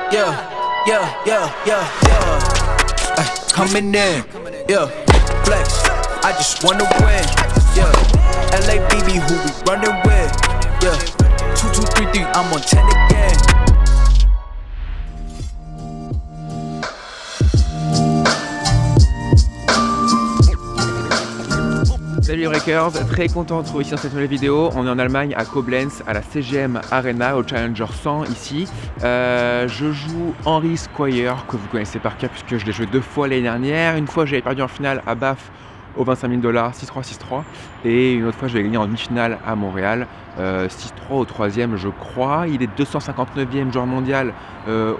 Ay, coming in, yeah, flex. I just wanna win, yeah. LABB, who we running with, yeah. 2, 2, 3, 3, I'm on 10 again. Salut les Breakers, très content de vous retrouver ici dans cette nouvelle vidéo. On est en Allemagne à Koblenz, à la CGM Arena, au Challenger 100 ici. Je joue Henry Squire, que vous connaissez par cœur puisque je l'ai joué 2 fois l'année dernière. Une fois j'avais perdu en finale à BAF aux 25 000 $, 6-3, 6-3. Et une autre fois j'avais gagné en demi-finale à Montréal, 6-3 au 3e je crois. Il est 259e joueur mondial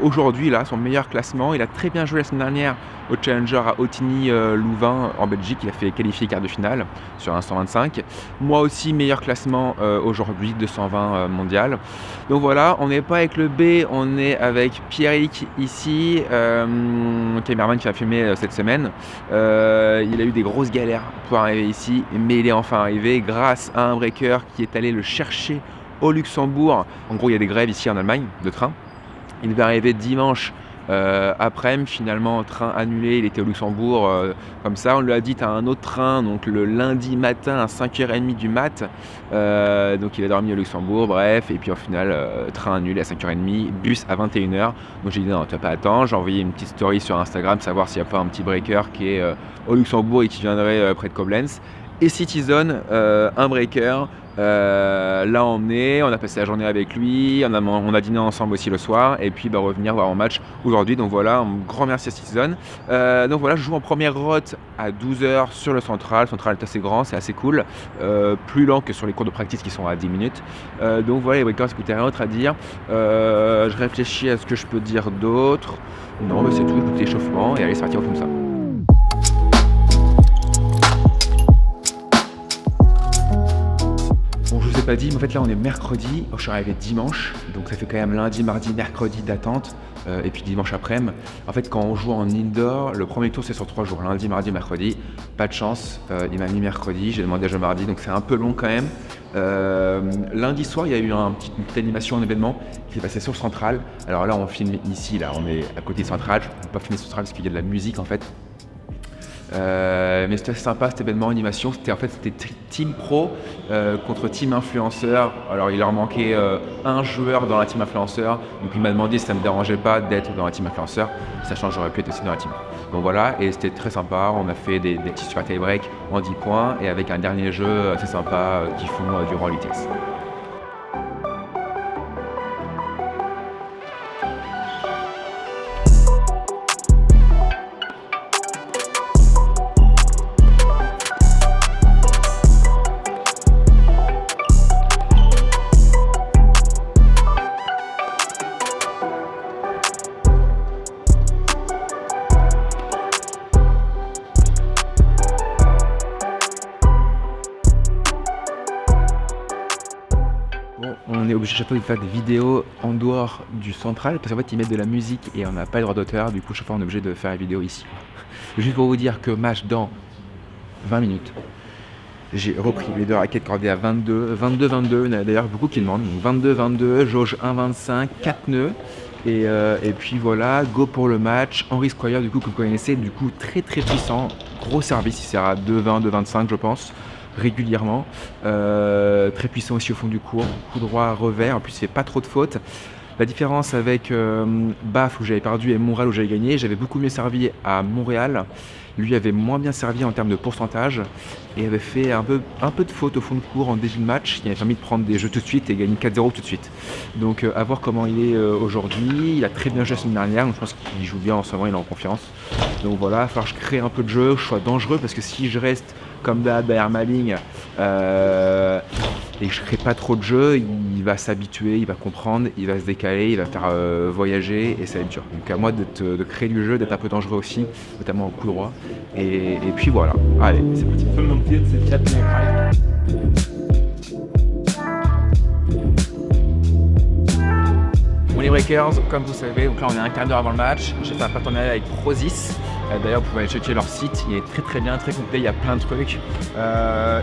aujourd'hui, là, son meilleur classement. Il a très bien joué la semaine dernière au Challenger à Ottignies-Louvain en Belgique. Il a fait qualifier quart de finale sur un 125. Moi aussi, meilleur classement aujourd'hui, 220 mondial. Donc voilà, on n'est pas avec le B, on est avec Pierrick ici, cameraman qui a filmé cette semaine. Il a eu des grosses galères pour arriver ici, mais il est enfin arrivé grâce à un breaker qui est allé le chercher au Luxembourg. En gros, il y a des grèves ici en Allemagne de train. Il devait arriver dimanche après-midi, finalement train annulé, il était au Luxembourg comme ça. On lui a dit t'as un autre train, donc le lundi matin à 5h30 du mat. Donc il a dormi au Luxembourg, bref, et puis au final train annulé à 5h30, bus à 21h. Donc j'ai dit non, tu vas pas attendre. J'ai envoyé une petite story sur Instagram, savoir s'il n'y a pas un petit breaker qui est au Luxembourg et qui viendrait près de Koblenz. Et Citizen, un breaker. L'a emmené, on a passé la journée avec lui, on a dîné ensemble aussi le soir et puis revenir voir mon match aujourd'hui. Donc voilà, un grand merci à Citizen. Donc voilà, je joue en première rote à 12h sur le central. Le central est assez grand, c'est assez cool, plus lent que sur les cours de practice qui sont à 10 minutes. Donc voilà, les breakers, écoutez, rien d'autre à dire. Je réfléchis à ce que je peux dire d'autre. Non, mais c'est tout, écoutez, échauffement et allez, c'est parti, on filme ça. Bon, je vous ai pas dit, mais en fait là on est mercredi, je suis arrivé dimanche, donc ça fait quand même lundi, mardi, mercredi d'attente, et puis dimanche après-midi. En fait quand on joue en indoor, le premier tour c'est sur 3 jours, lundi, mardi, mercredi, pas de chance, il m'a mis mercredi, j'ai demandé à jouer mardi, donc c'est un peu long quand même. Lundi soir il y a eu une petite animation, un événement qui est passé sur le central. Alors là on filme ici, là on est à côté de central, je ne peux pas filmer central parce qu'il y a de la musique en fait. Mais c'était assez sympa cet événement animation, c'était team pro contre team influenceur. Alors il leur manquait un joueur dans la team influenceur, donc il m'a demandé si ça me dérangeait pas d'être dans la team influenceur, sachant que j'aurais pu être aussi dans la team. Donc voilà, et c'était très sympa, on a fait des petits super tie break en 10 points et avec un dernier jeu assez sympa qu'ils font durant l'ITS. Bon, on est obligé chaque fois de faire des vidéos en dehors du central parce qu'en fait ils mettent de la musique et on n'a pas le droit d'auteur, du coup chaque fois on est obligé de faire la vidéo ici. Juste pour vous dire que match dans 20 minutes. J'ai repris les 2 raquettes cordées à 22, il y en a d'ailleurs beaucoup qui demandent, donc 22, jauge 1,25, 4 nœuds. Et puis voilà, go pour le match. Henry Squire du coup que vous connaissez, du coup très puissant, gros service, il sert à 2,20, 2,25 je pense. Régulièrement, très puissant aussi au fond du court, coup droit, revers, en plus il fait pas trop de fautes. La différence avec BAF où j'avais perdu et Montréal où j'avais gagné, j'avais beaucoup mieux servi à Montréal, lui avait moins bien servi en termes de pourcentage et avait fait un peu de fautes au fond de court en début de match qui avait permis de prendre des jeux tout de suite et gagner 4-0 tout de suite. Donc à voir comment il est aujourd'hui, il a très bien joué la semaine dernière, donc je pense qu'il joue bien en ce moment, il est en confiance. Donc voilà, il va falloir que je crée un peu de jeu, que je sois dangereux parce que si je reste comme d'hab derrière ma ligne et que je crée pas trop de jeu, il va s'habituer, il va comprendre, il va se décaler, il va faire voyager et ça va être dur. Donc à moi de créer du jeu, d'être un peu dangereux aussi, notamment au coup droit. Et puis voilà, allez, c'est parti. 45, 4 Breakers, comme vous savez, donc là on est un quart d'heure avant le match. J'ai fait un partenariat avec Prozis D'ailleurs, vous pouvez aller checker leur site, il est très très bien, très complet, il y a plein de trucs.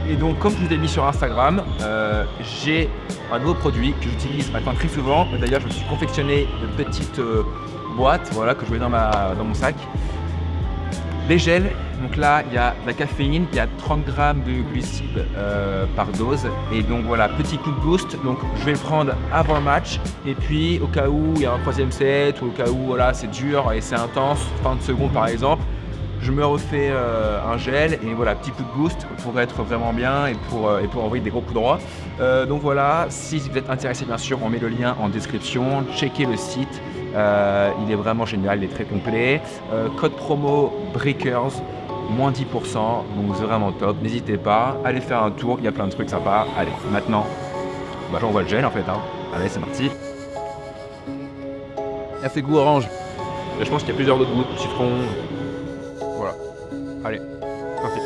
Et donc, comme je vous ai mis sur Instagram, j'ai un nouveau produit que j'utilise maintenant très souvent. D'ailleurs, je me suis confectionné une petite boîte, voilà, que je mets dans mon sac. Les gels, donc là il y a de la caféine, il y a 30 grammes de glucides par dose. Et donc voilà, petit coup de boost, donc je vais le prendre avant le match. Et puis au cas où il y a un troisième set, ou au cas où voilà, c'est dur et c'est intense, 30 secondes par exemple, je me refais un gel et voilà, petit coup de boost pour être vraiment bien et pour envoyer des gros coups droits. Donc voilà, si vous êtes intéressé bien sûr, on met le lien en description, checkez le site. Il est vraiment génial, il est très complet. Code promo Breakers, moins 10%, donc c'est vraiment top. N'hésitez pas, allez faire un tour, il y a plein de trucs sympas. Allez, maintenant, j'envoie le gel en fait. Allez, c'est parti. Il a fait goût orange. Et je pense qu'il y a plusieurs autres goûts, citron. Voilà. Allez, parti.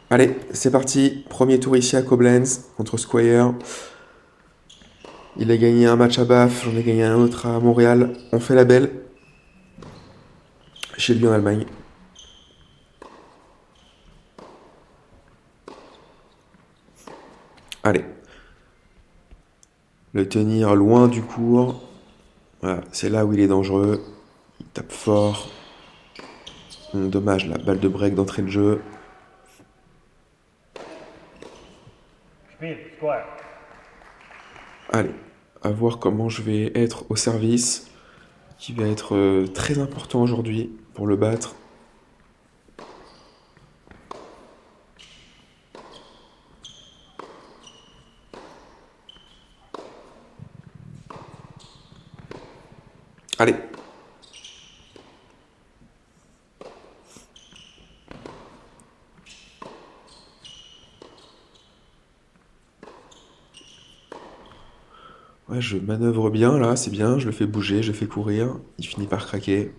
Allez, c'est parti. Premier tour ici à Koblenz contre Squire. Il a gagné un match à Baf, j'en ai gagné un autre à Montréal. On fait la belle. Chez lui en Allemagne. Allez. Le tenir loin du court. Voilà, c'est là où il est dangereux. Il tape fort. Dommage, la balle de break d'entrée de jeu. Allez, à voir comment je vais être au service, qui va être très important aujourd'hui pour le battre. Allez. Ouais, je manœuvre bien là, c'est bien, je le fais bouger, je le fais courir, il finit par craquer.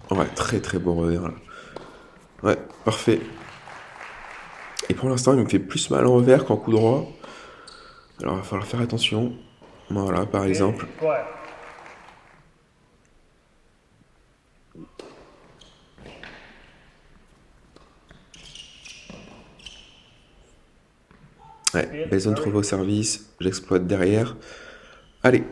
Ouais, très très beau revers là. Ouais, parfait. Et pour l'instant, il me fait plus mal en revers qu'en coup droit. Alors il va falloir faire attention. Voilà, par exemple. Ouais, belle zone trouvée au service, j'exploite derrière. Allez.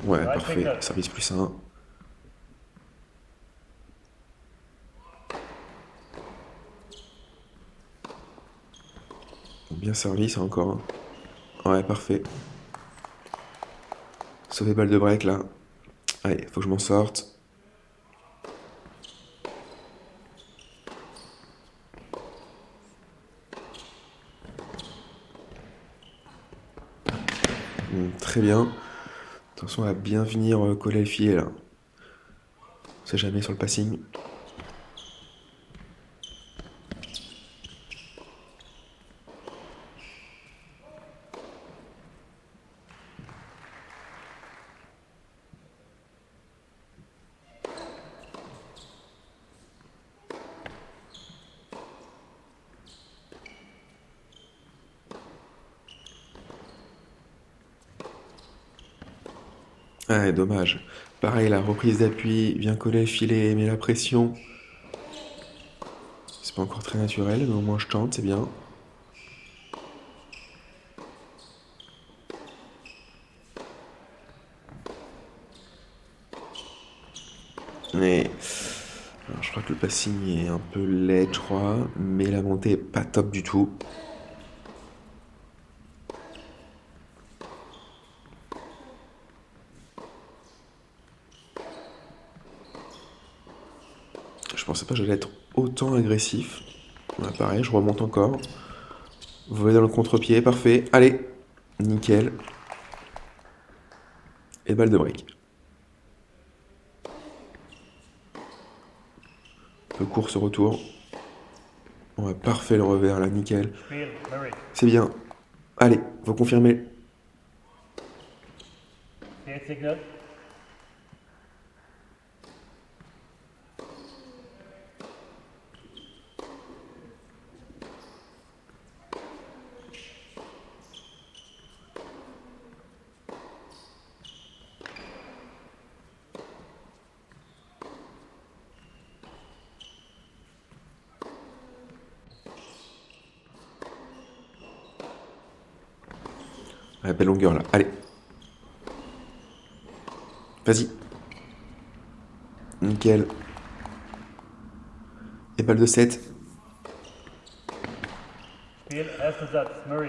Ouais, parfait, service plus 1. Bien servi, ça encore. Ouais, parfait. Sauver balle de break là. Allez, faut que je m'en sorte. Très bien. Attention à bien venir coller le filet là. On sait jamais sur le passing. Ah, dommage. Pareil, la reprise d'appui, vient coller le filet, met la pression. C'est pas encore très naturel, mais au moins je tente, c'est bien. Mais alors, je crois que le passing est un peu laid, je crois, mais la montée est pas top du tout. Je pensais pas que j'allais être autant agressif. Là, pareil, je remonte encore. Vous voyez dans le contre-pied, parfait. Allez, nickel. Et balle de break. Un peu court ce retour. Ouais, parfait le revers là, nickel. C'est bien. Allez, faut confirmer. Ouais, belle longueur là. Allez. Vas-y. Nickel. Et balle de 7.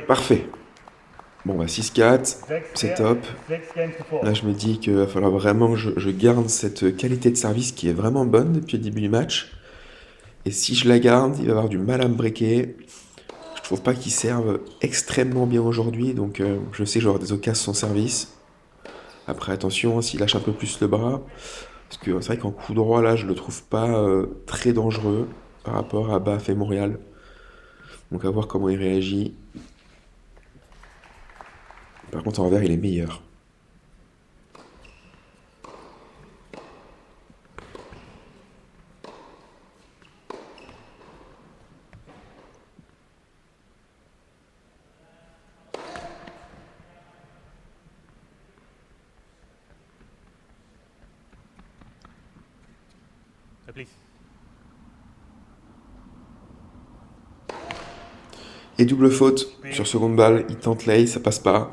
Parfait. Bon bah 6-4, c'est top. Là je me dis qu'il va falloir vraiment que je garde cette qualité de service qui est vraiment bonne depuis le début du match. Et si je la garde, il va avoir du mal à me breaker. Je trouve pas qu'il serve extrêmement bien aujourd'hui, donc je sais que je vais avoir des occasions sans service. Après attention, s'il lâche un peu plus le bras, parce que c'est vrai qu'en coup droit là, je le trouve pas très dangereux par rapport à Baf et Montréal. Donc à voir comment il réagit. Par contre en revers, il est meilleur. Et double faute sur seconde balle, il tente l'ace, ça passe pas.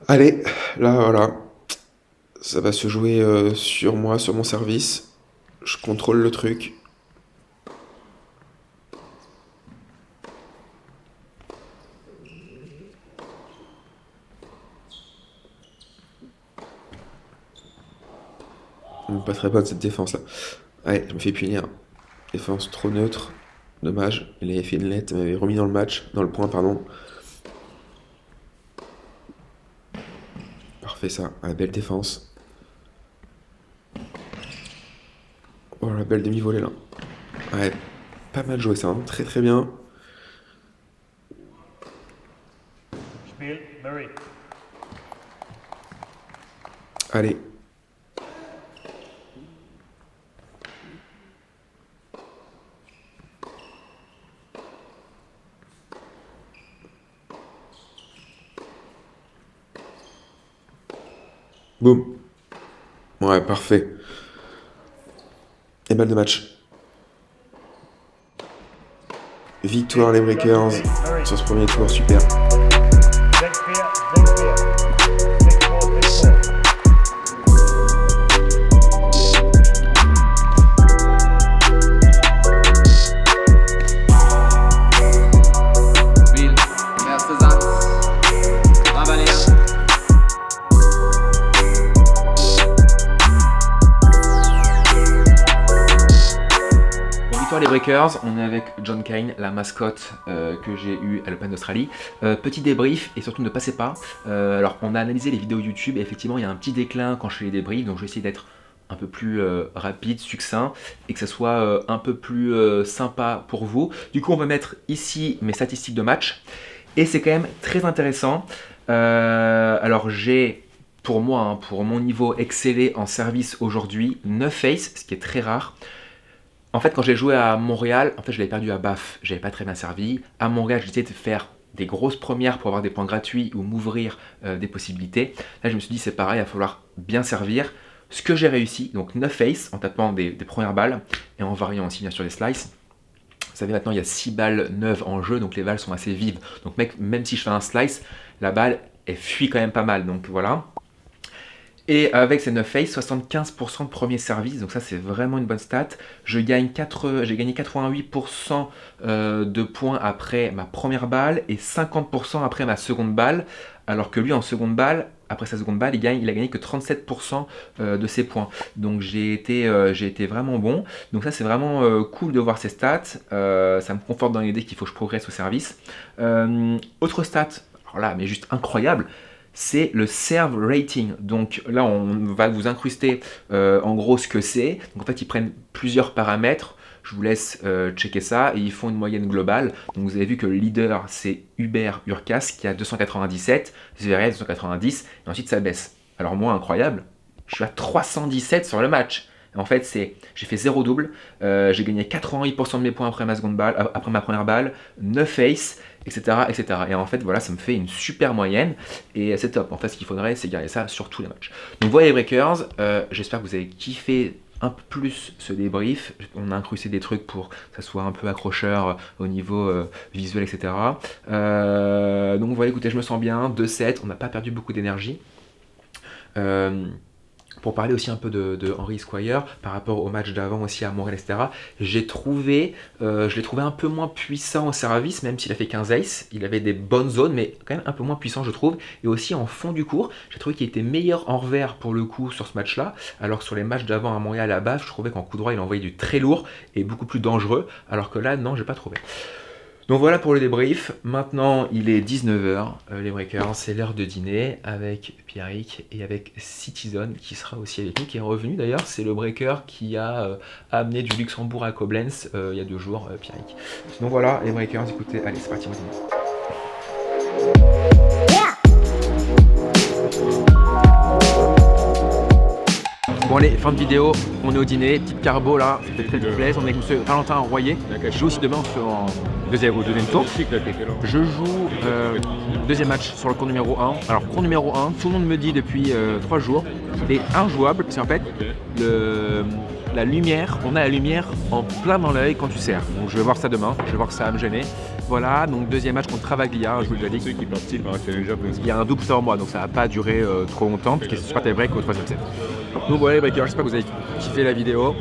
Allez, là voilà, ça va se jouer sur moi, sur mon service. Je contrôle le truc. Pas très bonne cette défense là. Allez, je me fais punir. Défense trop neutre. Dommage, il avait fait une lettre, il m'avait remis dans le match, dans le point, pardon. Parfait ça, ah, belle défense. Oh la belle demi-volée là. Ouais, pas mal joué ça, hein. Très très bien. Allez. Boum. Ouais, parfait. Et balle de match. Victoire les Breakers sur ce premier tour, super. Les Breakers, on est avec John Kane, la mascotte que j'ai eue à l'Open d'Australie. Petit débrief et surtout ne passez pas. Alors on a analysé les vidéos YouTube et effectivement il y a un petit déclin quand je fais les débriefs, donc je vais essayer d'être un peu plus rapide, succinct et que ça soit un peu plus sympa pour vous. Du coup on va mettre ici mes statistiques de match et c'est quand même très intéressant. Alors j'ai pour moi, hein, pour mon niveau excellé en service aujourd'hui, 9 aces, ce qui est très rare. En fait, quand j'ai joué à Montréal, en fait, je l'avais perdu à Baf. J'avais pas très bien servi. À Montréal, j'essayais de faire des grosses premières pour avoir des points gratuits ou m'ouvrir des possibilités. Là, je me suis dit, c'est pareil, il va falloir bien servir. Ce que j'ai réussi, donc 9 aces en tapant des premières balles et en variant aussi, bien sûr, les slices. Vous savez, maintenant, il y a 6 balles neuves en jeu, donc les balles sont assez vives. Donc, même si je fais un slice, la balle, elle fuit quand même pas mal. Donc, voilà. Et avec ces 9 faces, 75% de premier service, donc ça c'est vraiment une bonne stat. J'ai gagné 88% de points après ma première balle et 50% après ma seconde balle, alors que lui en seconde balle, après sa seconde balle, il a gagné que 37% de ses points. Donc j'ai été vraiment bon. Donc ça c'est vraiment cool de voir ces stats. Ça me conforte dans l'idée qu'il faut que je progresse au service. Autre stat, alors là mais juste incroyable, c'est le serve rating. Donc là, on va vous incruster en gros ce que c'est. Donc en fait, ils prennent plusieurs paramètres. Je vous laisse checker ça et ils font une moyenne globale. Donc vous avez vu que le leader, c'est Hubert Urcas qui a 297, Zverev 290 et ensuite ça baisse. Alors moi, incroyable, je suis à 317 sur le match. En fait, j'ai fait 0 double, j'ai gagné 88% de mes points après ma seconde balle, après ma première balle, 9 aces, etc., etc. Et en fait, voilà, ça me fait une super moyenne et c'est top. En fait, ce qu'il faudrait, c'est garder ça sur tous les matchs. Donc voilà les breakers, j'espère que vous avez kiffé un peu plus ce débrief. On a incrusté des trucs pour que ça soit un peu accrocheur au niveau visuel, etc. Donc voilà, écoutez, je me sens bien, 2-7, on n'a pas perdu beaucoup d'énergie. Pour parler aussi un peu de Henry Squire, par rapport au match d'avant aussi à Montréal, etc., je l'ai trouvé un peu moins puissant au service, même s'il a fait 15 aces, il avait des bonnes zones, mais quand même un peu moins puissant, je trouve. Et aussi en fond du court, j'ai trouvé qu'il était meilleur en revers pour le coup sur ce match-là, alors que sur les matchs d'avant à Montréal à base, je trouvais qu'en coup droit, il envoyait du très lourd et beaucoup plus dangereux, alors que là, non, j'ai pas trouvé. Donc voilà pour le débrief. Maintenant, il est 19h, les breakers, c'est l'heure de dîner avec Pierrick et avec Citizen qui sera aussi avec nous, qui est revenu d'ailleurs. C'est le breaker qui a amené du Luxembourg à Koblenz il y a 2 jours, Pierrick. Donc voilà, les breakers, écoutez, allez, c'est parti, au dîner. Bon allez, fin de vidéo, on est au dîner, petite carbo là, ça fait très plaisir, on est avec monsieur Valentin Royer. Je joue aussi demain en deuxième tour. Je joue deuxième match sur le cours numéro 1. Alors cours numéro 1, tout le monde me dit depuis 3 jours, il est injouable, parce qu'en fait, la lumière, on a la lumière en plein dans l'œil quand tu sers. Donc je vais voir ça demain, je vais voir que ça va me gêner. Voilà, donc deuxième match contre Travaglia, je vous l'ai dit. Il y a un double sur moi, donc ça va pas durer trop longtemps, parce que c'est pas tes breaks au 3e set. Donc voilà les breakers, j'espère que vous avez kiffé la vidéo.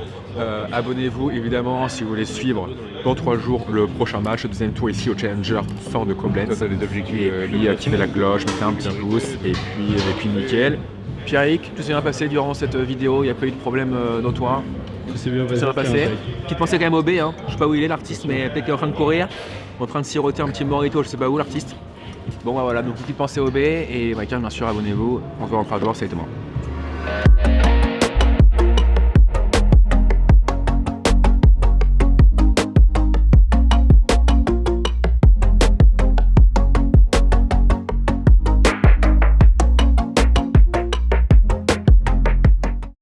Abonnez-vous évidemment si vous voulez suivre dans 3 jours le prochain match, le deuxième tour ici au Challenger 100 de Koblenz. Et puis activez la cloche, mettez un petit pouce et puis nickel. Pierrick, tout s'est bien passé durant cette vidéo, il n'y a pas eu de problème dans toi? Tout s'est bien passé. Petite pensée quand même au B, hein. Je sais pas où il est l'artiste, mais peut-être qu'il est en train de courir, en train de siroter un petit morito, je sais pas où l'artiste. Bon bah voilà, donc petite pensée au B et bien sûr abonnez-vous, on se voit en 3 jours, c'est tout moi.